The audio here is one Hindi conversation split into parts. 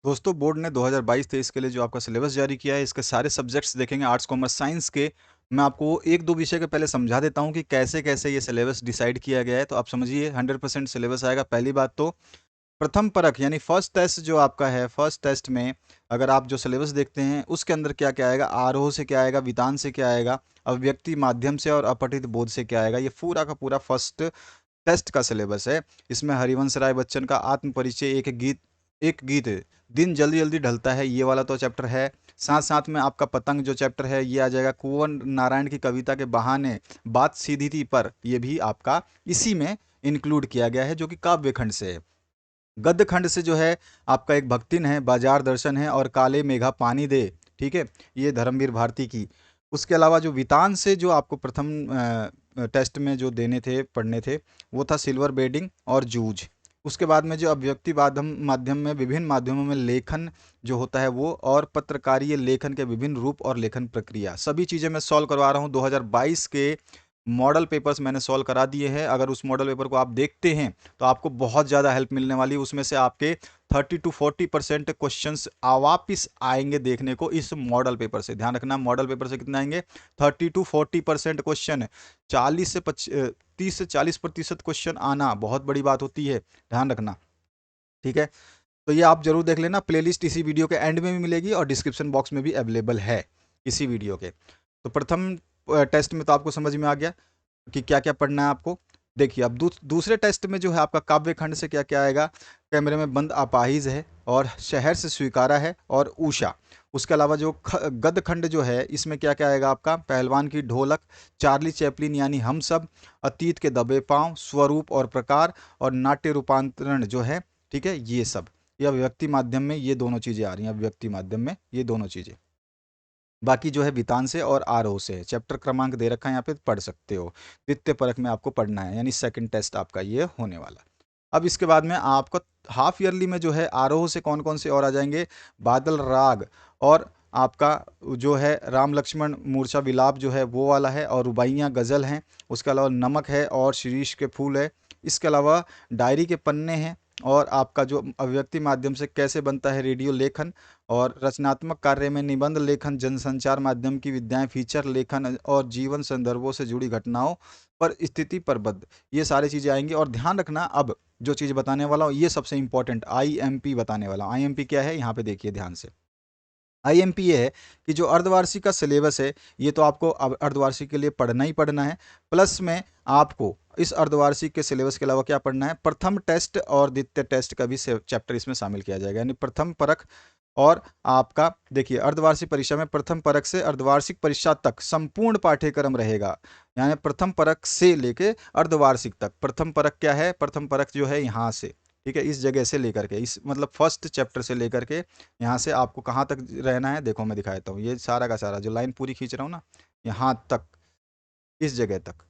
दोस्तों बोर्ड ने 2022-23 के लिए जो आपका सिलेबस जारी किया है, इसके सारे सब्जेक्ट्स देखेंगे आर्ट्स कॉमर्स साइंस के। मैं आपको एक दो विषय के पहले समझा देता हूँ कि कैसे कैसे ये सिलेबस डिसाइड किया गया है, तो आप समझिए 100% सिलेबस आएगा। पहली बात तो प्रथम परख यानी फर्स्ट टेस्ट जो आपका है, फर्स्ट टेस्ट में अगर आप जो सिलेबस देखते हैं उसके अंदर क्या क्या आएगा, आरोह से क्या आएगा, वितान से क्या आएगा, अव्यक्ति माध्यम से और अपठित बोध से क्या आएगा, ये पूरा का पूरा फर्स्ट टेस्ट का सिलेबस है। इसमें हरिवंश राय बच्चन का आत्म परिचय, एक गीत दिन जल्दी जल्दी ढलता है, ये वाला तो चैप्टर है। साथ साथ में आपका पतंग जो चैप्टर है ये आ जाएगा। कुंवर नारायण की कविता के बहाने बात सीधी थी पर, ये भी आपका इसी में इंक्लूड किया गया है, जो कि काव्य खंड से है। गद्य खंड से जो है आपका एक भक्तिन है, बाजार दर्शन है और काले मेघा पानी दे, ठीक है, ये धर्मवीर भारती की। उसके अलावा जो वितान से जो आपको प्रथम टेस्ट में जो देने थे, पढ़ने थे, वो था सिल्वर बेडिंग और जूझ। उसके बाद में जो अभिव्यक्ति माध्यम माध्यम में विभिन्न माध्यमों में लेखन जो होता है वो, और पत्रकारीय लेखन के विभिन्न रूप और लेखन प्रक्रिया, सभी चीज़ें मैं सॉल्व करवा रहा हूँ। 2022 के मॉडल पेपर्स मैंने सॉल्व करा दिए हैं। अगर उस मॉडल पेपर को आप देखते हैं तो आपको बहुत ज़्यादा हेल्प मिलने वाली है। उसमें से आपके 30 to 40% क्वेश्चंस वापिस आएंगे देखने को इस मॉडल पेपर से। ध्यान रखना, मॉडल पेपर से कितना आएंगे, 30 to 40% क्वेश्चन। 30 से 40% क्वेश्चन आना बहुत बड़ी बात होती है, ध्यान रखना, ठीक है। तो ये आप जरूर देख लेना। प्लेलिस्ट इसी वीडियो के एंड में भी मिलेगी और डिस्क्रिप्शन बॉक्स में भी अवेलेबल है इसी वीडियो के। तो प्रथम टेस्ट में तो आपको समझ में आ गया कि क्या क्या पढ़ना है आपको। देखिए अब दूसरे टेस्ट में जो है आपका काव्य खंड से क्या क्या आएगा। कैमरे में बंद अपाहिज है और शहर से स्वीकारा है और ऊषा। उसके अलावा जो गद्य खंड जो है इसमें क्या क्या आएगा आपका, पहलवान की ढोलक, चार्ली चैपलिन यानी हम सब, अतीत के दबे पांव, स्वरूप और प्रकार, और नाट्य रूपांतरण जो है, ठीक है, ये सब। ये अभिव्यक्ति माध्यम में ये दोनों चीज़ें आ रही हैं, अभिव्यक्ति माध्यम में ये दोनों चीज़ें। बाकी जो है वितान से और आरोह से है। चैप्टर क्रमांक दे रखा है यहाँ पे, पढ़ सकते हो। द्वितीय परख में आपको पढ़ना है, यानी सेकंड टेस्ट आपका ये होने वाला। अब इसके बाद में आपको हाफ ईयरली में जो है आरोह से कौन कौन से और आ जाएंगे, बादल राग, और आपका जो है राम लक्ष्मण मूर्छा विलाप जो है वो वाला है, और रुबाइयाँ गज़ल हैं। उसके अलावा नमक है और शीरीष के फूल है। इसके अलावा डायरी के पन्ने हैं, और आपका जो अभिव्यक्ति माध्यम से कैसे बनता है रेडियो लेखन, और रचनात्मक कार्य में निबंध लेखन, जनसंचार माध्यम की विद्याएं, फीचर लेखन और जीवन संदर्भों से जुड़ी घटनाओं पर स्थिति परबद्ध, ये सारी चीज़ें आएंगी। और ध्यान रखना, अब जो चीज़ बताने वाला हूँ ये सबसे इंपॉर्टेंट, आईएमपी बताने वाला हूँ। आईएमपी क्या है यहाँ पे देखिए ध्यान से। आईएमपी ये है कि जो अर्धवार्षिक का सिलेबस है ये तो आपको अब अर्धवार्षिक के लिए पढ़ना ही पढ़ना है। प्लस में आपको इस अर्धवार्षिक के सिलेबस के अलावा क्या पढ़ना है, प्रथम टेस्ट और द्वितीय टेस्ट का भी चैप्टर इसमें शामिल किया जाएगा, यानी प्रथम परख। और आपका देखिए अर्धवार्षिक परीक्षा में प्रथम परख से अर्धवार्षिक परीक्षा तक संपूर्ण पाठ्यक्रम रहेगा, यानी प्रथम परख से लेके अर्धवार्षिक तक। प्रथम परख क्या है, प्रथम परख जो है यहाँ से, ठीक है, इस जगह से लेकर के, इस मतलब फर्स्ट चैप्टर से लेकर के यहाँ से आपको कहाँ तक रहना है, देखो मैं दिखा देता हूँ। ये सारा का सारा जो लाइन पूरी खींच रहा हूँ ना, यहाँ तक, इस जगह तक,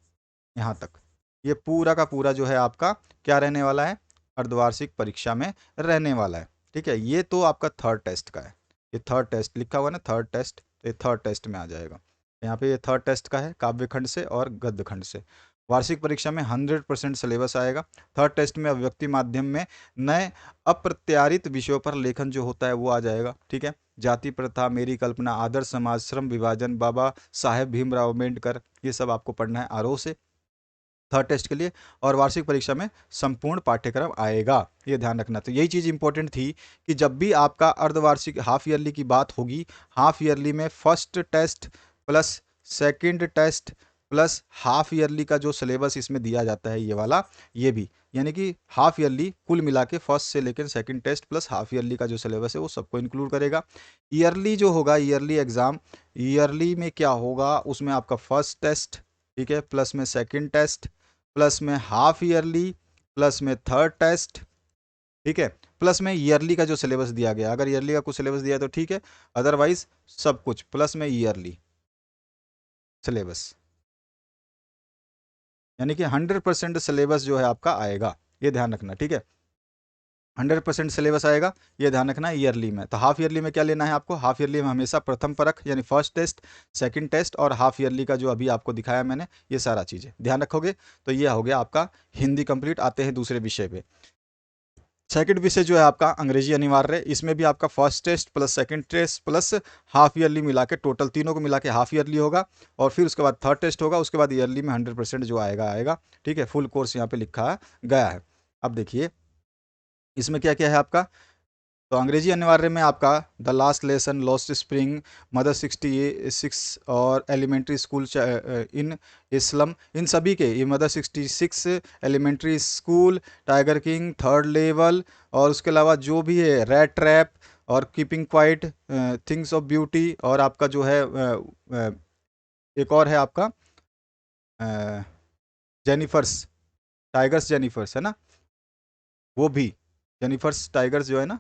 यहाँ तक, ये पूरा का पूरा जो है आपका क्या रहने वाला है, अर्धवार्षिक परीक्षा में रहने वाला है, ठीक है। ये तो आपका थर्ड टेस्ट का है, ये थर्ड टेस्ट लिखा हुआ है ना, थर्ड टेस्ट, ये थर्ड टेस्ट में आ जाएगा। यहाँ पे ये थर्ड टेस्ट का है, काव्य खंड से और गद्य खंड से। वार्षिक परीक्षा में 100% सिलेबस आएगा। थर्ड टेस्ट में अभिव्यक्ति माध्यम में नए अप्रत्यारित विषयों पर लेखन जो होता है वो आ जाएगा, ठीक है। जाति प्रथा, मेरी कल्पना, आदर्श समाज, श्रम विभाजन, बाबा साहेब भीमराव अम्बेडकर, ये सब आपको पढ़ना है आरोह से थर्ड टेस्ट के लिए। और वार्षिक परीक्षा में संपूर्ण पाठ्यक्रम आएगा, ये ध्यान रखना। तो यही चीज़ इंपॉर्टेंट थी कि जब भी आपका अर्धवार्षिक हाफ ईयरली की बात होगी, हाफ ईयरली में first test plus second test plus half yearly का जो सिलेबस इसमें दिया जाता है ये वाला, ये भी, यानी कि हाफ ईयरली कुल मिला के फर्स्ट से लेकर second test plus half yearly का जो सिलेबस है वो सबको इंक्लूड करेगा। ईयरली जो होगा, ईयरली एग्जाम, ईयरली में क्या होगा, उसमें आपका फर्स्ट टेस्ट, ठीक है, प्लस में सेकंड टेस्ट, प्लस में हाफ ईयरली, प्लस में थर्ड टेस्ट, ठीक है, प्लस में ईयरली का जो सिलेबस दिया गया, अगर ईयरली का कुछ सिलेबस दिया तो ठीक है, अदरवाइज सब कुछ प्लस में ईयरली सिलेबस, यानी कि 100% सिलेबस जो है आपका आएगा, ये ध्यान रखना, ठीक है। 100% सिलेबस आएगा, ये ध्यान रखना ईयरली में। तो हाफ ईयरली में क्या लेना है आपको, हाफ ईयरली में हमेशा प्रथम परख यानी फर्स्ट टेस्ट, सेकंड टेस्ट और हाफ ईयरली का जो अभी आपको दिखाया मैंने, ये सारा चीज़ें ध्यान रखोगे तो ये हो गया आपका हिंदी कंप्लीट। आते हैं दूसरे विषय पे। सेकंड विषय जो है आपका अंग्रेजी अनिवार्य है। इसमें भी आपका first test plus second test plus half yearly मिला के टोटल तीनों को मिला के हाफ ईयरली होगा, और फिर उसके बाद थर्ड टेस्ट होगा, उसके बाद ईयरली में 100% जो आएगा आएगा। ठीक है, फुल कोर्स यहाँ पे लिखा गया है। अब देखिए इसमें क्या क्या है आपका। तो अंग्रेजी अनिवार्य में आपका the last lesson, lost spring, mother 66 और एलिमेंट्री स्कूल इन इस्लम, इन सभी के, ये mother 66, elementary school, tiger king, third level, और उसके अलावा जो भी है रेड ट्रैप और keeping quiet, things of beauty, और आपका जो है एक और है आपका जेनिफर्स टाइगर्स, जेनिफर्स है ना, वो भी जेनिफर्स टाइगर्स जो है ना,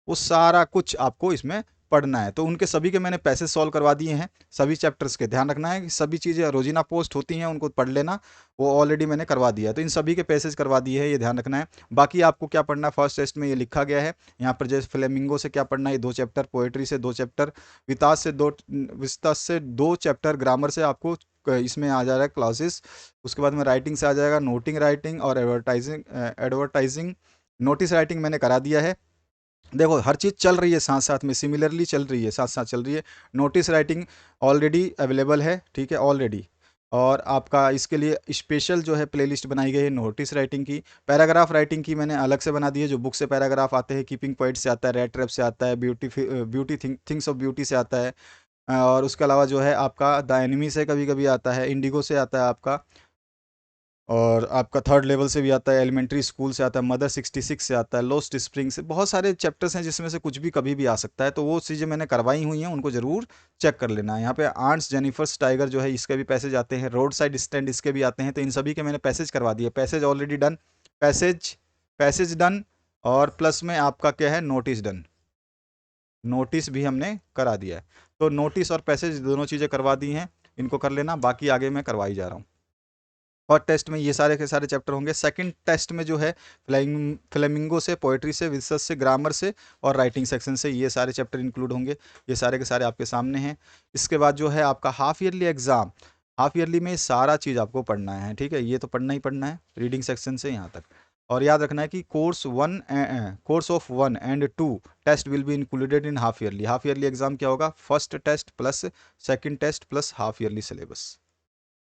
वो सारा कुछ आपको इसमें पढ़ना है। तो उनके सभी के मैंने पैसेज सॉल्व करवा दिए हैं, सभी चैप्टर्स के। ध्यान रखना है कि सभी चीज़ें रोजीना पोस्ट होती हैं, उनको पढ़ लेना, वो ऑलरेडी मैंने करवा दिया है। तो इन सभी के पैसेज करवा दिए हैं, ये ध्यान रखना है। बाकी आपको क्या पढ़ना है, फर्स्ट टेस्ट में ये लिखा गया है यहाँ पर। जैसे फ्लेमिंगो से क्या पढ़ना है, ये 2 चैप्टर, पोएट्री से 2 चैप्टर, विस्तास से 2 चैप्टर, ग्रामर से आपको इसमें आ जा रहा है क्लासेस। उसके बाद में राइटिंग से आ जाएगा नोटिंग राइटिंग और एडवर्टाइजिंग नोटिस राइटिंग मैंने करा दिया है। देखो हर चीज़ चल रही है साथ साथ में, सिमिलरली चल रही है, साथ साथ चल रही है। नोटिस राइटिंग ऑलरेडी अवेलेबल है, ठीक है, ऑलरेडी। और आपका इसके लिए स्पेशल जो है प्लेलिस्ट बनाई गई है नोटिस राइटिंग की। पैराग्राफ राइटिंग की मैंने अलग से बना दी है, जो बुक से पैराग्राफ आते हैं, कीपिंग पॉइंट से आता है, रेड ट्रैप से आता है, थिंग्स ऑफ ब्यूटी से आता है, और उसके अलावा जो है आपका द एनिमी से कभी कभी आता है, इंडिगो से आता है आपका, और आपका थर्ड लेवल से भी आता है, एलिमेंट्री स्कूल से आता है, मदर 66 से आता है, लोस्ट स्प्रिंग से, बहुत सारे चैप्टर्स हैं जिसमें से कुछ भी कभी भी आ सकता है। तो वो चीज़ें मैंने करवाई हुई हैं, उनको ज़रूर चेक कर लेना है। यहाँ पे आंट्स जेनिफर्स टाइगर जो है इसके भी पैसेज आते हैं, रोड साइड स्टैंड इसके भी आते हैं। तो इन सभी के मैंने पैसेज करवा दिए, passage already done, passage passage done, और प्लस में आपका क्या है, नोटिस डन, नोटिस भी हमने करा दिया है। तो नोटिस और पैसेज दोनों चीज़ें करवा दी हैं, इनको कर लेना, बाकी आगे मैं करवाई जा रहा हूँ। फर्स्ट टेस्ट में ये सारे के सारे चैप्टर होंगे। सेकंड टेस्ट में जो है फ्लेमिंगो से, पोएट्री से, विसस से, ग्रामर से और राइटिंग सेक्शन से ये सारे चैप्टर इंक्लूड होंगे। ये सारे के सारे आपके सामने हैं। इसके बाद जो है आपका half yearly exam, half yearly में सारा चीज़ आपको पढ़ना है, ठीक है, ये तो पढ़ना ही पढ़ना है, रीडिंग सेक्शन से यहाँ तक। और याद रखना है कि course of 1 and 2 test will be included in half yearly. Half yearly exam क्या होगा, first test plus second test plus half yearly syllabus,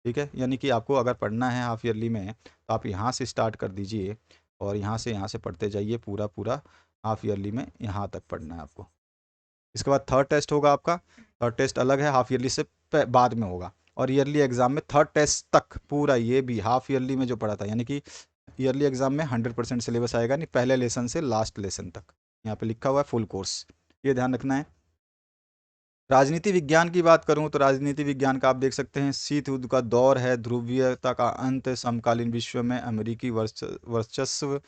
ठीक है। यानी कि आपको अगर पढ़ना है हाफ ईयरली में तो आप यहाँ से स्टार्ट कर दीजिए, और यहाँ से पढ़ते जाइए, पूरा पूरा हाफ ईयरली में यहाँ तक पढ़ना है आपको। इसके बाद थर्ड टेस्ट होगा आपका, थर्ड टेस्ट अलग है, हाफ ईयरली से बाद में होगा। और ईयरली एग्जाम में थर्ड टेस्ट तक पूरा ये भी हाफ ईयरली में जो पढ़ा था, यानी कि ईयरली एग्जाम में 100% सिलेबस आएगा, नहीं पहले लेसन से लास्ट लेसन तक। यहाँ पे लिखा हुआ है फुल कोर्स, ये ध्यान रखना है। राजनीति विज्ञान की बात करूं तो राजनीति विज्ञान का आप देख सकते हैं, शीत युद्ध का दौर है, ध्रुवीयता का अंत, समकालीन विश्व में अमेरिकी वर्चस्व,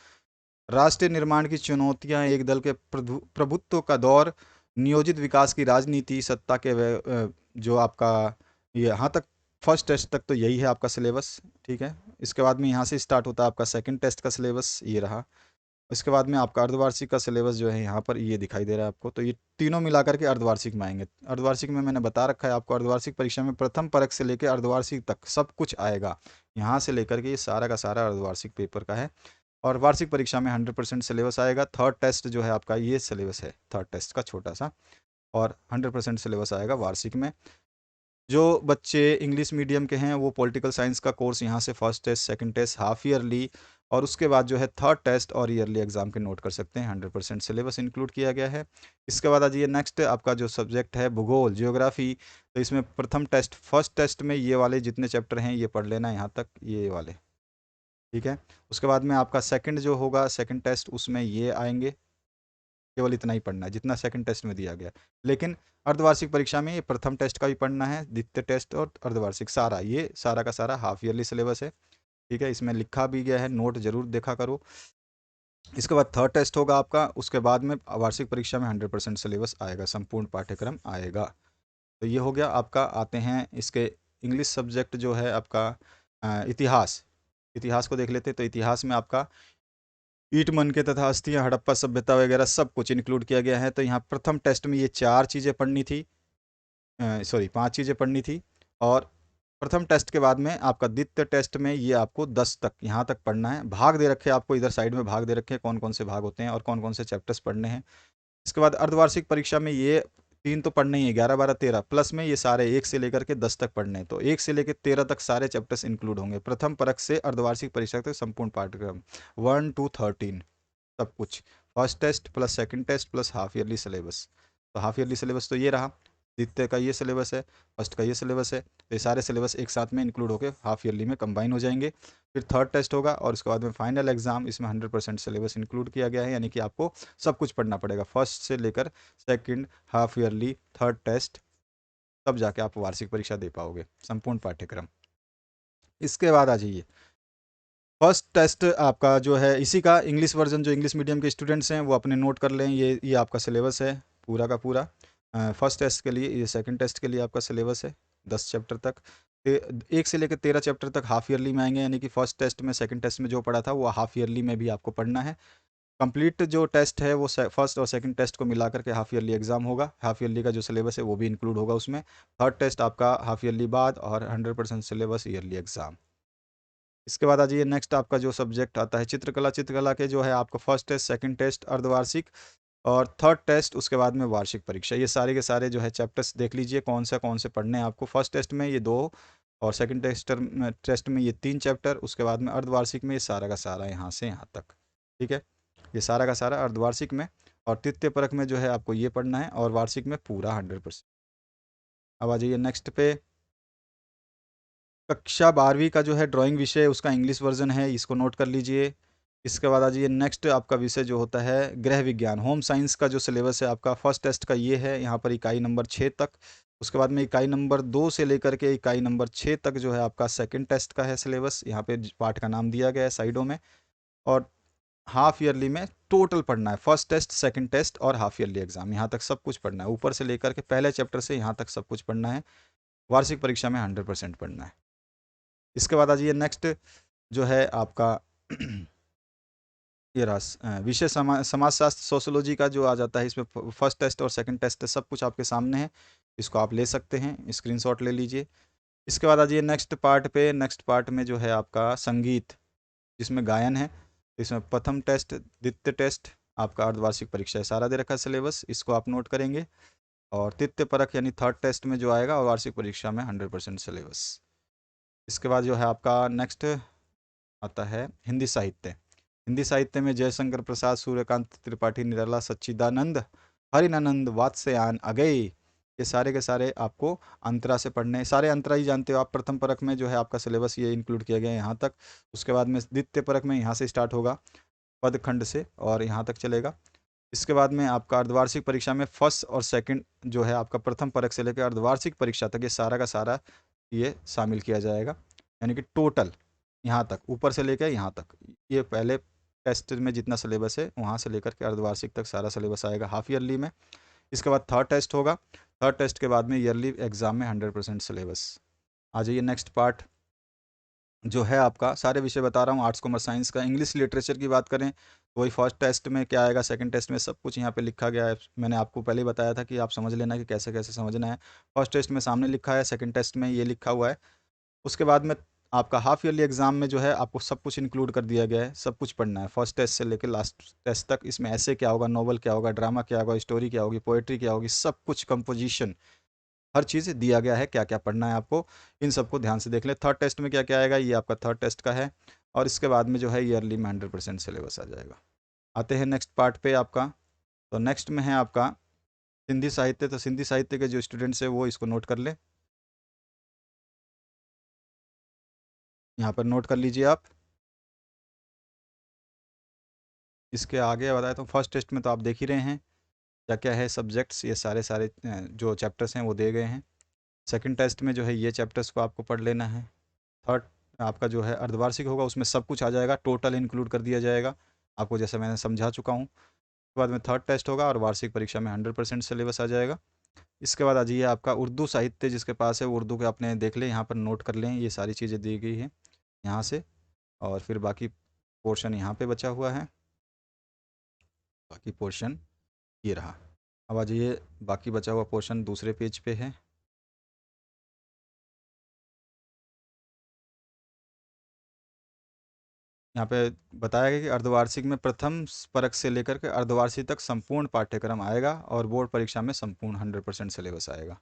राष्ट्रीय निर्माण की चुनौतियां, एक दल के प्रभुत्व का दौर, नियोजित विकास की राजनीति, सत्ता के जो आपका ये यहाँ तक फर्स्ट टेस्ट तक तो यही है आपका सिलेबस, ठीक है। इसके बाद में यहाँ से स्टार्ट होता है आपका सेकंड टेस्ट का सिलेबस, ये रहा। इसके बाद में आपका अर्धवार्षिक का सिलेबस जो है यहाँ पर ये दिखाई दे रहा है आपको। तो ये तीनों मिला करके अर्धवार्षिक में आएंगे। अर्धवार्षिक में मैंने बता रखा है आपको, अर्धवार्षिक परीक्षा में प्रथम परक से लेकर अर्धवार्षिक तक सब कुछ आएगा, यहाँ से लेकर के ये सारा का सारा अर्धवार्षिक पेपर का है। और वार्षिक परीक्षा में 100% सिलेबस आएगा। थर्ड टेस्ट जो है आपका ये सिलेबस है थर्ड टेस्ट का छोटा सा, और 100% सिलेबस आएगा वार्षिक में। जो बच्चे इंग्लिश मीडियम के हैं वो पॉलिटिकल साइंस का कोर्स यहाँ से first test, second test, half yearly, और उसके बाद जो है थर्ड टेस्ट और ईयरली एग्जाम के नोट कर सकते हैं। 100% सिलेबस इंक्लूड किया गया है। इसके बाद आ जाइए नेक्स्ट, आपका जो सब्जेक्ट है भूगोल, जियोग्राफी। तो इसमें प्रथम टेस्ट, फर्स्ट टेस्ट में ये वाले जितने चैप्टर हैं ये पढ़ लेना यहाँ तक, ये वाले, ठीक है। उसके बाद में आपका सेकंड जो होगा, सेकंड टेस्ट, उसमें ये आएंगे, केवल इतना ही पढ़ना है जितना सेकंड टेस्ट में दिया गया। लेकिन अर्धवार्षिक परीक्षा में ये प्रथम टेस्ट का भी पढ़ना है, द्वितीय टेस्ट और अर्धवार्षिक, सारा ये सारा का सारा हाफ ईयरली सिलेबस है, ठीक है। इसमें लिखा भी गया है, नोट जरूर देखा करो। इसके बाद थर्ड टेस्ट होगा आपका, उसके बाद में वार्षिक परीक्षा में 100% सिलेबस आएगा, संपूर्ण पाठ्यक्रम आएगा। तो ये हो गया आपका। आते हैं इसके इंग्लिश सब्जेक्ट जो है आपका इतिहास। इतिहास को देख लेते हैं। तो इतिहास में आपका ईट मन के तथा अस्थियाँ, हड़प्पा सभ्यता वगैरह सब कुछ इंक्लूड किया गया है। तो यहाँ प्रथम टेस्ट में ये 4 चीज़ें पढ़नी थी, सॉरी 5 चीज़ें पढ़नी थी, और प्रथम टेस्ट के बाद में आपका द्वितीय टेस्ट में ये आपको 10 तक यहाँ तक पढ़ना है। भाग दे रखे हैं आपको, इधर साइड में भाग दे रखे हैं कौन कौन से भाग होते हैं और कौन कौन से चैप्टर्स पढ़ने हैं। इसके बाद अर्धवार्षिक परीक्षा में ये 3 तो पढ़ने ही है, 11 12 13 प्लस में ये सारे 1 से लेकर के 10 तक पढ़ने हैं। तो 1 से लेकर 13 तक सारे चैप्टर्स इंक्लूड होंगे प्रथम परख से अर्धवार्षिक परीक्षा तक संपूर्ण पाठ्यक्रम 1 to 13 सब कुछ। First test plus second test plus half yearly syllabus. तो हाफ ईयरली सिलेबस तो ये रहा, द्वितीय का ये सिलेबस है, फर्स्ट का ये सिलेबस है। तो ये सारे सिलेबस एक साथ में इंक्लूड होकर हाफ ईयरली में कंबाइन हो जाएंगे। फिर थर्ड टेस्ट होगा और उसके बाद में फाइनल एग्जाम, इसमें 100% सिलेबस इंक्लूड किया गया है, यानी कि आपको सब कुछ पढ़ना पड़ेगा फर्स्ट से लेकर second, half yearly, third test, तब जाके आप वार्षिक परीक्षा दे पाओगे संपूर्ण पाठ्यक्रम। इसके बाद आ जाइए, फर्स्ट टेस्ट आपका जो है इसी का इंग्लिश वर्जन, जो इंग्लिश मीडियम के स्टूडेंट्स हैं वो अपने नोट कर लें। ये आपका सिलेबस है पूरा का पूरा। फर्स्ट टेस्ट के लिए, ये सेकंड टेस्ट के लिए आपका सिलेबस है 10 चैप्टर तक। 1 से लेकर 13 चैप्टर तक हाफ ईयरली में आएंगे, यानी कि फर्स्ट टेस्ट में सेकंड टेस्ट में जो पढ़ा था वो हाफ ईयरली में भी आपको पढ़ना है। कंप्लीट जो टेस्ट है वो फर्स्ट और सेकंड टेस्ट को मिला करके हाफ ईयरली एग्जाम होगा। हाफ ईयरली का जो सिलेबस है वो भी इंक्लूड होगा उसमें। थर्ड टेस्ट आपका हाफ ईयरली बाद और 100% सिलेबस ईयरली एग्जाम। इसके बाद आ जाइए, नेक्स्ट आपका जो सब्जेक्ट आता है चित्रकला। चित्रकला के जो है आपका फर्स्ट टेस्ट, सेकंड टेस्ट अर्धवार्षिक और थर्ड टेस्ट, उसके बाद में वार्षिक परीक्षा। ये सारे के सारे जो है चैप्टर्स देख लीजिए कौन से पढ़ने हैं आपको। फर्स्ट टेस्ट में ये 2 और सेकंड टेस्ट में ये 3 चैप्टर, उसके बाद में अर्धवार्षिक में ये सारा का सारा यहाँ से यहाँ तक। ठीक है, ये सारा का सारा अर्धवार्षिक में, और तृतीय परख में जो है आपको ये पढ़ना है, और वार्षिक में पूरा 100%। अब आ जाइए नेक्स्ट पे, कक्षा 12वीं का जो है ड्राइंग विषय है, उसका इंग्लिश वर्जन है, इसको नोट कर लीजिए। इसके बाद आ जाइए नेक्स्ट आपका विषय जो होता है गृह विज्ञान, होम साइंस का जो सिलेबस है आपका फर्स्ट टेस्ट का ये है, यहाँ पर इकाई नंबर 6 तक। उसके बाद में इकाई नंबर 2 से लेकर के इकाई नंबर 6 तक जो है आपका सेकंड टेस्ट का है सिलेबस, यहाँ पे पाठ का नाम दिया गया है साइडों में। और हाफ ईयरली में टोटल पढ़ना है, फर्स्ट टेस्ट, सेकंड टेस्ट और हाफ ईयरली एग्जाम, यहाँ तक सब कुछ पढ़ना है, ऊपर से लेकर के पहले चैप्टर से यहाँ तक सब कुछ पढ़ना है। वार्षिक परीक्षा में 100% पढ़ना है। इसके बाद आ जाइए नेक्स्ट जो है आपका ये रहा विषय समाजशास्त्र सोशोलॉजी का जो आ जाता है, इसमें फर्स्ट टेस्ट और सेकंड टेस्ट सब कुछ आपके सामने है, इसको आप ले सकते हैं, स्क्रीनशॉट ले लीजिए। इसके बाद आ जाइए नेक्स्ट पार्ट पे। नेक्स्ट पार्ट में जो है आपका संगीत, जिसमें गायन है, इसमें प्रथम टेस्ट, द्वितीय टेस्ट, आपका अर्धवार्षिक परीक्षा है, सारा दे रखा है सिलेबस, इसको आप नोट करेंगे। और तृतीय परख यानी थर्ड टेस्ट में जो आएगा, और वार्षिक परीक्षा में 100% सिलेबस। इसके बाद जो है आपका नेक्स्ट आता है हिंदी साहित्य। हिंदी साहित्य में जयशंकर प्रसाद, सूर्यकांत त्रिपाठी, निराला सच्चिदानंद, हरिनानंद, वात्स्यायन, अगय, ये सारे के सारे आपको अंतरा से पढ़ने, सारे अंतरा ही जानते हो आप। प्रथम परख में जो है आपका सिलेबस ये इंक्लूड किया गया है यहाँ तक। उसके बाद में द्वितीय परख में यहाँ से स्टार्ट होगा पदखंड से और यहाँ तक चलेगा। इसके बाद में आपका अर्धवार्षिक परीक्षा में फर्स्ट और सेकंड जो है आपका प्रथम परख से लेकर अर्धवार्षिक परीक्षा तक ये सारा का सारा ये शामिल किया जाएगा, यानी कि टोटल यहाँ तक, ऊपर से लेकर यहाँ तक, ये पहले टेस्ट में जितना सिलेबस है वहाँ से लेकर के अर्धवार्षिक तक सारा सिलेबस आएगा हाफ ईयरली में। इसके बाद थर्ड टेस्ट होगा, थर्ड टेस्ट के बाद में ईयरली एग्जाम में 100% सिलेबस। आ जाइए नेक्स्ट पार्ट जो है आपका, सारे विषय बता रहा हूँ आर्ट्स कॉमर्स साइंस का। इंग्लिश लिटरेचर की बात करें तो वही फर्स्ट टेस्ट में क्या आएगा, सेकंड टेस्ट में सब कुछ यहाँ पे लिखा गया है। मैंने आपको पहले ही बताया था कि आप समझ लेना कि कैसे कैसे समझना है। फर्स्ट टेस्ट में सामने लिखा है, सेकंड टेस्ट में ये लिखा हुआ है। उसके बाद में आपका हाफ ईयरली एग्जाम में जो है आपको सब कुछ इंक्लूड कर दिया गया है, सब कुछ पढ़ना है फर्स्ट टेस्ट से लेकर लास्ट टेस्ट तक। इसमें ऐसे क्या होगा, नोवेल क्या होगा, ड्रामा क्या होगा, स्टोरी क्या होगी, पोएट्री क्या होगी, सब कुछ कंपोजिशन, हर चीज़ दिया गया है क्या क्या पढ़ना है आपको। इन सबको ध्यान से देख ले। थर्ड टेस्ट में क्या क्या आएगा, ये आपका थर्ड टेस्ट का है। और इसके बाद में जो है ईयरली में 100% सिलेबस आ जाएगा। आते हैं नेक्स्ट पार्ट पे आपका। तो नेक्स्ट में है आपका सिंधी साहित्य। तो सिंधी साहित्य के जो स्टूडेंट्स हैं वो इसको नोट कर ले, यहाँ पर नोट कर लीजिए आप। इसके आगे बताया तो फर्स्ट टेस्ट में तो आप देख ही रहे हैं क्या क्या है सब्जेक्ट्स, ये सारे सारे जो चैप्टर्स हैं वो दे गए हैं। सेकंड टेस्ट में जो है ये चैप्टर्स को आपको पढ़ लेना है। थर्ड आपका जो है अर्धवार्षिक होगा, उसमें सब कुछ आ जाएगा, टोटल इंक्लूड कर दिया जाएगा आपको, जैसे मैंने समझा चुका हूँ। उसके बाद में थर्ड टेस्ट होगा और वार्षिक परीक्षा में 100% सिलेबस आ जाएगा। इसके बाद आ जाइए आपका उर्दू साहित्य, जिसके पास है वो उर्दू के अपने देख लें, यहाँ पर नोट कर लें, ये सारी चीज़ें दी गई हैं यहाँ से। और फिर बाकी पोर्शन यहाँ पे बचा हुआ है, बाकी पोर्शन ये रहा। अब आ जाइए, बाकी बचा हुआ पोर्शन दूसरे पेज पे है। यहाँ पे बताया गया कि अर्धवार्षिक में प्रथम परक से लेकर के अर्धवार्षिक तक संपूर्ण पाठ्यक्रम आएगा और बोर्ड परीक्षा में संपूर्ण 100% सिलेबस आएगा।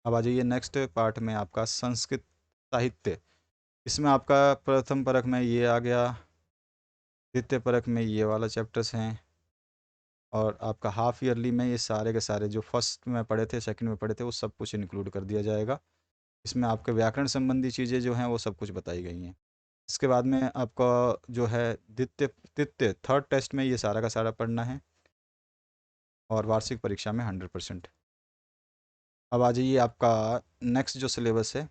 अब आ जाइए नेक्स्ट पार्ट में आपका संस्कृत साहित्य। इसमें आपका प्रथम परक में ये आ गया, द्वितीय परक में ये वाला चैप्टर्स हैं, और आपका हाफ ईयरली में ये सारे के सारे जो फर्स्ट में पढ़े थे, सेकंड में पढ़े थे, वो सब कुछ इंक्लूड कर दिया जाएगा। इसमें आपके व्याकरण संबंधी चीज़ें जो हैं वो सब कुछ बताई गई हैं। इसके बाद में आपका जो है द्वितीय तृतीय थर्ड टेस्ट में ये सारा का सारा पढ़ना है, और वार्षिक परीक्षा में 100%। अब आ जाइए आपका नेक्स्ट जो सिलेबस है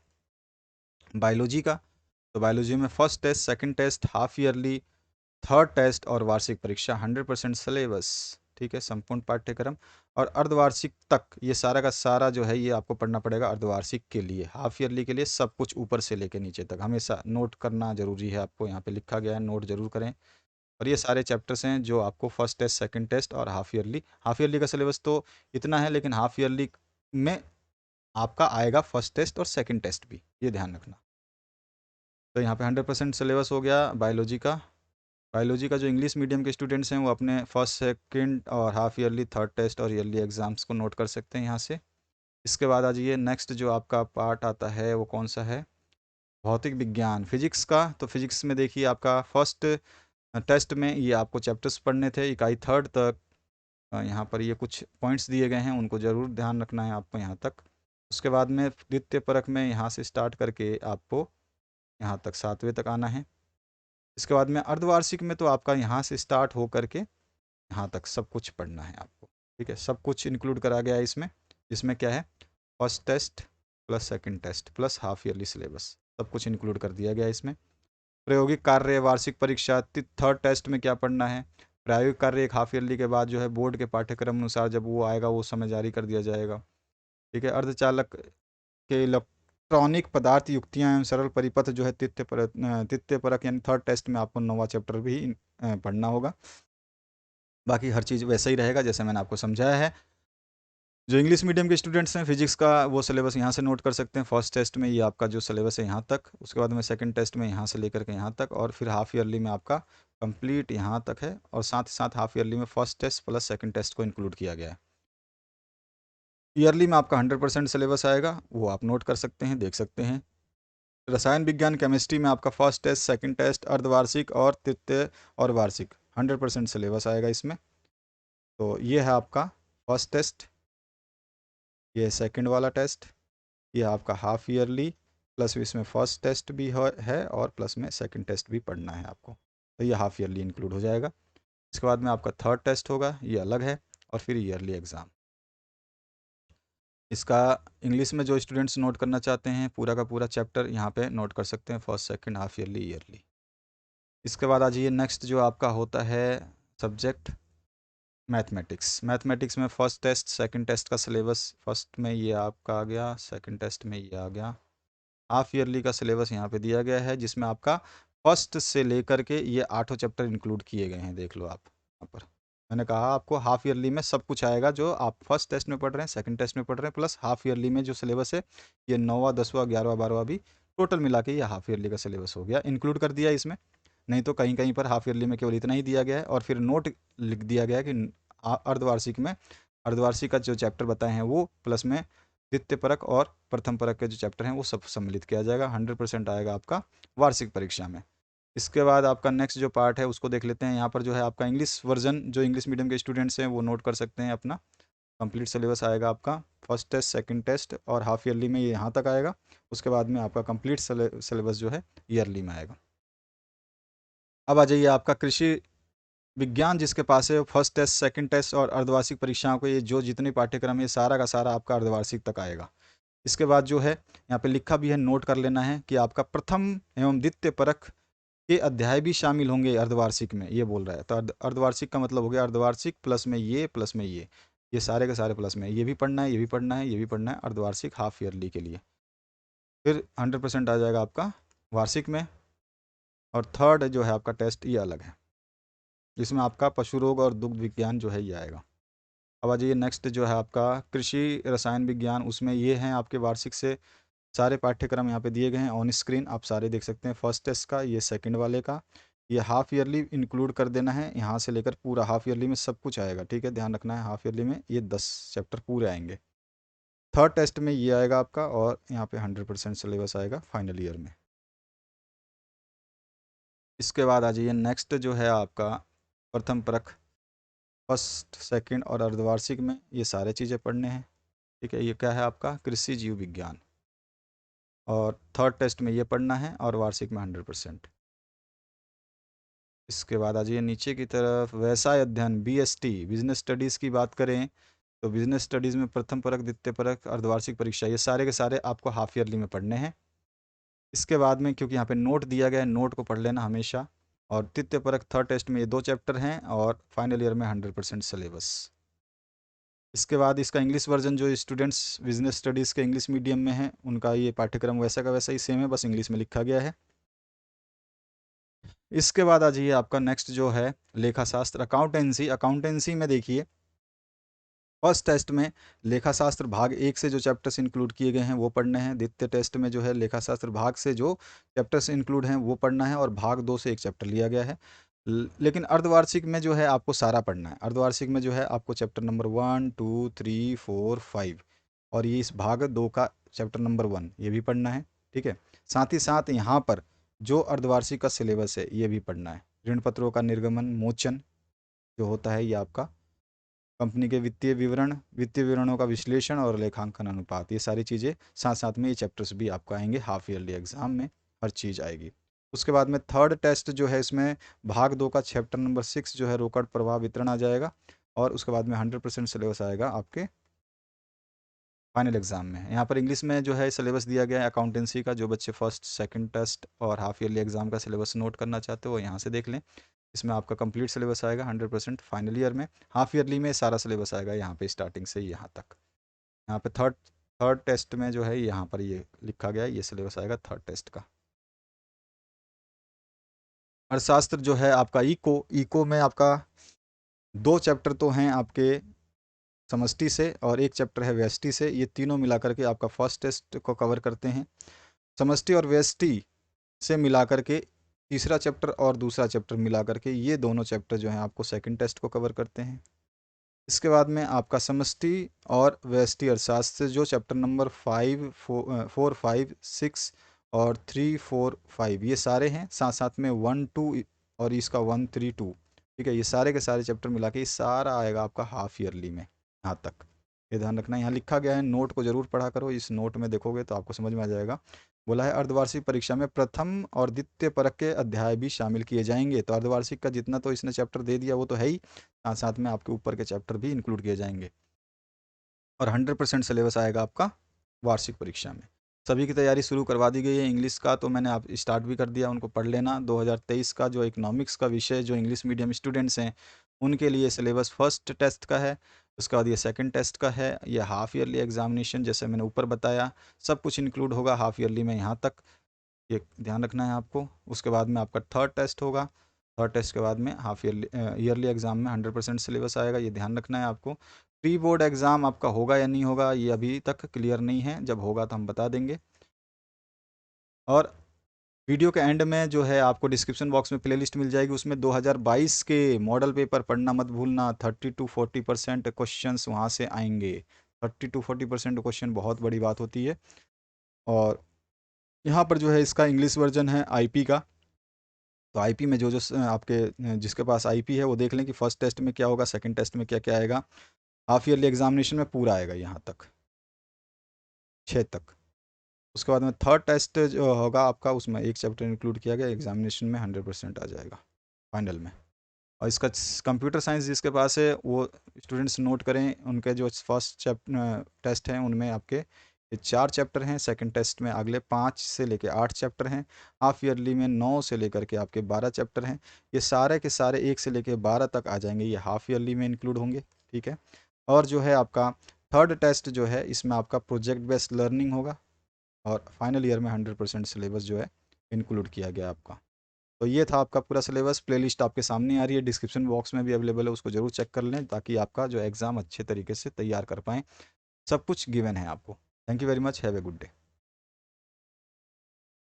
बायोलॉजी का। तो बायोलॉजी में first test, second test, half yearly, third test और वार्षिक परीक्षा 100% सिलेबस, ठीक है, संपूर्ण पाठ्यक्रम। और अर्धवार्षिक तक ये सारा का सारा जो है ये आपको पढ़ना पड़ेगा अर्धवार्षिक के लिए। हाफ ईयरली के लिए सब कुछ ऊपर से लेके नीचे तक हमेशा नोट करना जरूरी है, आपको यहाँ पे लिखा गया है, नोट जरूर करें। और ये सारे चैप्टर्स हैं जो आपको फर्स्ट टेस्ट, सेकंड टेस्ट और हाफ ईयरली का सिलेबस तो इतना है, लेकिन हाफ ईयरली में आपका आएगा फर्स्ट टेस्ट और सेकंड टेस्ट भी, ये ध्यान रखना। तो यहाँ पे 100% सिलेबस हो गया बायोलॉजी का। बायोलॉजी का जो इंग्लिश मीडियम के स्टूडेंट्स हैं वो अपने फर्स्ट, सेकंड और हाफ ईयरली, थर्ड टेस्ट और ईयरली एग्ज़ाम्स को नोट कर सकते हैं यहाँ से। इसके बाद आ जाइए नेक्स्ट जो आपका पार्ट आता है वो कौन सा है, भौतिक विज्ञान, फिजिक्स का। तो फिजिक्स में देखिए आपका फर्स्ट टेस्ट में ये आपको चैप्टर्स पढ़ने थे इकाई थर्ड तक। यहाँ पर ये कुछ पॉइंट्स दिए गए हैं, उनको ज़रूर ध्यान रखना है आपको यहाँ तक। उसके बाद में द्वितीय परख में यहाँ से स्टार्ट करके आपको यहाँ तक 7वें तक आना है। इसके बाद में अर्धवार्षिक में तो आपका यहाँ से स्टार्ट हो करके यहाँ तक सब कुछ पढ़ना है आपको, ठीक है। सब कुछ इंक्लूड करा गया है इसमें, जिसमें क्या है first test plus second test plus half yearly syllabus, सब कुछ इंक्लूड कर दिया गया है इसमें। प्रायोगिक कार्य, वार्षिक परीक्षा, थर्ड टेस्ट में क्या पढ़ना है, प्रायोगिक कार्य एक हाफ ईयरली के बाद जो है बोर्ड के पाठ्यक्रम अनुसार जब वो आएगा वो समय जारी कर दिया जाएगा, ठीक है। अर्धचालक के इलेक्ट्रॉनिक पदार्थ युक्तियाँ एवं सरल परिपथ जो है तृतीय परक यानी थर्ड टेस्ट में आपको 9वां चैप्टर भी पढ़ना होगा। बाकी हर चीज़ वैसा ही रहेगा जैसे मैंने आपको समझाया है। जो इंग्लिश मीडियम के स्टूडेंट्स हैं फिजिक्स का वो सिलेबस यहाँ से नोट कर सकते हैं। फर्स्ट टेस्ट में ये आपका जो सिलेबस है यहाँ तक, उसके बाद में सेकंड टेस्ट में यहाँ से लेकर के यहाँ तक, और फिर हाफ ईयरली में आपका कंप्लीट यहाँ तक है, और साथ ही साथ हाफ ईयरली में first test plus second test को इंक्लूड किया गया है। ईयरली में आपका 100% सिलेबस आएगा, वो आप नोट कर सकते हैं, देख सकते हैं। रसायन विज्ञान केमिस्ट्री में आपका फर्स्ट टेस्ट, सेकंड टेस्ट, अर्धवार्षिक और तृतीय और वार्षिक 100% सिलेबस आएगा इसमें। तो ये है आपका फर्स्ट टेस्ट, ये सेकंड वाला टेस्ट, ये आपका हाफ ईयरली, प्लस इसमें फर्स्ट टेस्ट भी है और प्लस में सेकंड टेस्ट भी पढ़ना है आपको, तो ये हाफ ईयरली इंक्लूड हो जाएगा। इसके बाद में आपका थर्ड टेस्ट होगा, ये अलग है, और फिर ईयरली एग्ज़ाम। इसका इंग्लिश में जो स्टूडेंट्स नोट करना चाहते हैं पूरा का पूरा चैप्टर यहाँ पे नोट कर सकते हैं, first, second, half yearly, yearly. इसके बाद आ जाइए नेक्स्ट जो आपका होता है सब्जेक्ट मैथमेटिक्स। मैथमेटिक्स में फर्स्ट टेस्ट, सेकंड टेस्ट का सिलेबस फर्स्ट में ये आपका आ गया, सेकंड टेस्ट में ये आ गया। हाफ ईयरली का सिलेबस यहाँ पे दिया गया है, जिसमें आपका फर्स्ट से लेकर के ये 8 चैप्टर इंक्लूड किए गए हैं, देख लो आप यहाँ पर। मैंने कहा आपको हाफ ईयरली में सब कुछ आएगा जो आप फर्स्ट टेस्ट में पढ़ रहे हैं, सेकंड टेस्ट में पढ़ रहे हैं, प्लस हाफ ईयरली में जो सिलेबस है ये 9वां, 10वां, 11वां, 12वां भी टोटल मिला के ये हाफ ईयरली का सिलेबस हो गया, इंक्लूड कर दिया इसमें। नहीं तो कहीं कहीं पर हाफ ईयरली में केवल इतना ही दिया गया है, और फिर नोट लिख दिया गया है कि अर्धवार्षिक में अर्धवार्षिक का जो चैप्टर बताए हैं वो प्लस में द्वितीय परक और प्रथम परक के जो चैप्टर हैं वो सब सम्मिलित किया जाएगा। 100% आएगा आपका वार्षिक परीक्षा में। इसके बाद आपका नेक्स्ट जो पार्ट है उसको देख लेते हैं। यहाँ पर जो है आपका इंग्लिश वर्जन, जो इंग्लिश मीडियम के स्टूडेंट्स हैं वो नोट कर सकते हैं अपना। कंप्लीट सिलेबस आएगा आपका फर्स्ट टेस्ट, सेकंड टेस्ट और हाफ ईयरली में ये यहाँ तक आएगा। उसके बाद में आपका कंप्लीट सिलेबस जो है ईयरली में आएगा। अब आ जाइए आपका कृषि विज्ञान, जिसके पास है फर्स्ट टेस्ट, सेकंड टेस्ट और अर्धवार्षिक परीक्षाओं को ये जो जितने पाठ्यक्रम है सारा का सारा आपका अर्धवार्षिक तक आएगा। इसके बाद जो है यहाँ पे लिखा भी है, नोट कर लेना है कि आपका प्रथम एवं द्वितीय परख के अध्याय भी शामिल होंगे अर्धवार्षिक में, ये बोल रहा है। तो अर्धवार्षिक का मतलब हो गया अर्धवार्षिक प्लस में ये प्लस में ये सारे के सारे प्लस में, ये भी पढ़ना है, ये भी पढ़ना है, ये भी पढ़ना है अर्धवार्षिक हाफ ईयरली के लिए। फिर 100% आ जाएगा आपका वार्षिक में। और थर्ड जो है आपका टेस्ट ये अलग है, जिसमें आपका पशु रोग और दुग्ध विज्ञान जो है ये आएगा। अब आ जाइए नेक्स्ट जो है आपका कृषि रसायन विज्ञान, उसमें ये हैं आपके वार्षिक से सारे पाठ्यक्रम यहाँ पे दिए गए हैं ऑन स्क्रीन, आप सारे देख सकते हैं। फर्स्ट टेस्ट का, ये सेकंड वाले का, ये हाफ ईयरली इंक्लूड कर देना है, यहाँ से लेकर पूरा हाफ ईयरली में सब कुछ आएगा, ठीक है, ध्यान रखना है। हाफ ईयरली में ये 10 चैप्टर पूरे आएंगे। थर्ड टेस्ट में ये आएगा आपका, और यहाँ पे 100% सिलेबस आएगा फाइनल ईयर में। इसके बाद आ जाइए नेक्स्ट जो है आपका प्रथम परख, फर्स्ट सेकंड और अर्धवार्षिक में ये सारे चीज़ें पढ़ने हैं, ठीक है। ये क्या है आपका कृषि जीव विज्ञान, और थर्ड टेस्ट में ये पढ़ना है, और वार्षिक में 100%। इसके बाद आ जाइए नीचे की तरफ, व्यवसाय अध्ययन BST, बिजनेस स्टडीज़ की बात करें तो बिजनेस स्टडीज़ में प्रथम परख, द्वितीय परख, अर्धवार्षिक परीक्षा, ये सारे के सारे आपको हाफ ईयरली में पढ़ने हैं। इसके बाद में क्योंकि यहाँ पे नोट दिया गया है, नोट को पढ़ लेना हमेशा। और तृतीय परख थर्ड टेस्ट में ये 2 चैप्टर हैं, और फाइनल ईयर में 100% सिलेबस। इसके बाद इसका इंग्लिश वर्जन, जो स्टूडेंट्स बिजनेस स्टडीज़ के इंग्लिश मीडियम में हैं उनका ये पाठ्यक्रम वैसा का वैसा ही सेम है, बस इंग्लिश में लिखा गया है। इसके बाद आ जाइए आपका नेक्स्ट जो है लेखा शास्त्र, अकाउंटेंसी। अकाउंटेंसी में देखिए फर्स्ट टेस्ट में लेखा शास्त्र भाग 1 से जो चैप्टर्स इंक्लूड किए गए हैं वो पढ़ने हैं। द्वितीय टेस्ट में जो है लेखा शास्त्र भाग से जो चैप्टर्स इंक्लूड हैं वो पढ़ना है, और भाग 2 से एक चैप्टर लिया गया है। लेकिन अर्धवार्षिक में जो है आपको सारा पढ़ना है। अर्धवार्षिक में जो है आपको चैप्टर नंबर 1 2 3 4 5, और ये इस भाग 2 का चैप्टर नंबर 1 ये भी पढ़ना है, ठीक है। साथ ही साथ यहाँ पर जो अर्धवार्षिक का सिलेबस है ये भी पढ़ना है। ऋण पत्रों का निर्गमन मोचन जो होता है, ये आपका कंपनी के वित्तीय विवरण, वित्तीय विवरणों का विश्लेषण और लेखांकन अनुपात, ये सारी चीज़ें साथ साथ में ये चैप्टर्स भी आपको आएंगे हाफ ईयरली एग्जाम में, हर चीज़ आएगी। उसके बाद में थर्ड टेस्ट जो है इसमें भाग 2 का चैप्टर नंबर 6 जो है रोकड़ प्रवाह वितरण आ जाएगा, और उसके बाद में 100% सिलेबस आएगा आपके फाइनल एग्जाम में। यहाँ पर इंग्लिश में जो है सिलेबस दिया गया है अकाउंटेंसी का, जो बच्चे फर्स्ट सेकंड टेस्ट और हाफ ईयरली एग्जाम का सिलेबस नोट करना चाहते हो वो यहाँ से देख लें। इसमें आपका कंप्लीट सिलेबस आएगा 100% फाइनल ईयर में। हाफ ईयरली में सारा सिलेबस आएगा यहाँ पे स्टार्टिंग से यहाँ तक। यहाँ पे थर्ड थर्ड टेस्ट में जो है यहाँ पर ये लिखा गया है, ये सिलेबस आएगा थर्ड टेस्ट का। अर्थशास्त्र जो है आपका इको, इको में आपका 2 चैप्टर तो हैं आपके समष्टि से, और एक चैप्टर है व्यष्टि से। ये तीनों मिलाकर के आपका फर्स्ट टेस्ट को कवर करते हैं। समष्टि और व्यष्टि से मिलाकर के तीसरा चैप्टर और दूसरा चैप्टर मिलाकर के ये दोनों चैप्टर जो हैं आपको सेकंड टेस्ट को कवर करते हैं। इसके बाद में आपका समष्टि और व्यष्टि अर्थशास्त्र से जो चैप्टर नंबर 4 5 6 और 3 4 5 ये सारे हैं, साथ साथ में 1 2 और इसका 1 3 2, ठीक है। ये सारे के सारे चैप्टर मिला के ये सारा आएगा आपका हाफ ईयरली में यहाँ तक। ये ध्यान रखना, यहाँ लिखा गया है, नोट को जरूर पढ़ा करो। इस नोट में देखोगे तो आपको समझ में आ जाएगा। बोला है अर्धवार्षिक परीक्षा में प्रथम और द्वितीय परख के अध्याय भी शामिल किए जाएंगे। तो अर्धवार्षिक का जितना तो इसने चैप्टर दे दिया वो तो है ही, साथ साथ में आपके ऊपर के चैप्टर भी इंक्लूड किए जाएंगे, और 100% सिलेबस आएगा आपका वार्षिक परीक्षा में। सभी की तैयारी शुरू करवा दी गई है। इंग्लिश का तो मैंने आप स्टार्ट भी कर दिया, उनको पढ़ लेना। 2023 का जो इकोनॉमिक्स का विषय जो इंग्लिश मीडियम स्टूडेंट्स हैं उनके लिए सिलेबस फर्स्ट टेस्ट का है, उसके बाद ये सेकंड टेस्ट का है, ये हाफ ईयरली एग्जामिनेशन जैसे मैंने ऊपर बताया सब कुछ इंक्लूड होगा हाफ ईयरली में यहाँ तक, ये ध्यान रखना है आपको। उसके बाद में आपका थर्ड टेस्ट होगा, थर्ड टेस्ट के बाद में हाफ ईयरली ईयरली एग्जाम में 100% सिलेबस आएगा, ये ध्यान रखना है आपको। प्री बोर्ड एग्ज़ाम आपका होगा या नहीं होगा ये अभी तक क्लियर नहीं है, जब होगा तो हम बता देंगे। और वीडियो के एंड में जो है आपको डिस्क्रिप्शन बॉक्स में प्लेलिस्ट मिल जाएगी, उसमें 2022 के मॉडल पेपर पढ़ना मत भूलना। 30 to 40% क्वेश्चन वहाँ से आएंगे। 30 to 40% क्वेश्चन बहुत बड़ी बात होती है। और यहाँ पर जो है इसका इंग्लिश वर्जन है आईपी का, तो आईपी में जो जो आपके जिसके पास आईपी है वो देख लें कि फर्स्ट टेस्ट में क्या होगा, सेकंड टेस्ट में क्या क्या आएगा। हाफ ईयरली एग्जामिनेशन में पूरा आएगा यहाँ तक 6 तक। उसके बाद में थर्ड टेस्ट जो होगा आपका उसमें एक चैप्टर इंक्लूड किया गया, एग्जामिनेशन में 100% आ जाएगा फाइनल में। और इसका कंप्यूटर साइंस जिसके पास है वो स्टूडेंट्स नोट करें, उनके जो फर्स्ट टेस्ट हैं उनमें आपके ये 4 चैप्टर हैं, सेकंड टेस्ट में अगले 5 से लेकर 8 चैप्टर हैं, हाफ ईयरली में 9 से लेकर के आपके 12 चैप्टर हैं। ये सारे के सारे 1 से लेकर 12 तक आ जाएंगे, ये हाफ ईयरली में इंक्लूड होंगे, ठीक है। और जो है आपका थर्ड टेस्ट जो है इसमें आपका प्रोजेक्ट बेस्ड लर्निंग होगा, और फाइनल ईयर में 100% सिलेबस जो है इंक्लूड किया गया आपका। तो ये था आपका पूरा सिलेबस। प्लेलिस्ट आपके सामने आ रही है, डिस्क्रिप्शन बॉक्स में भी अवेलेबल है, उसको जरूर चेक कर लें ताकि आपका जो एग्ज़ाम अच्छे तरीके से तैयार कर पाएँ। सब कुछ गिवन है आपको। Thank you very much, have a good day.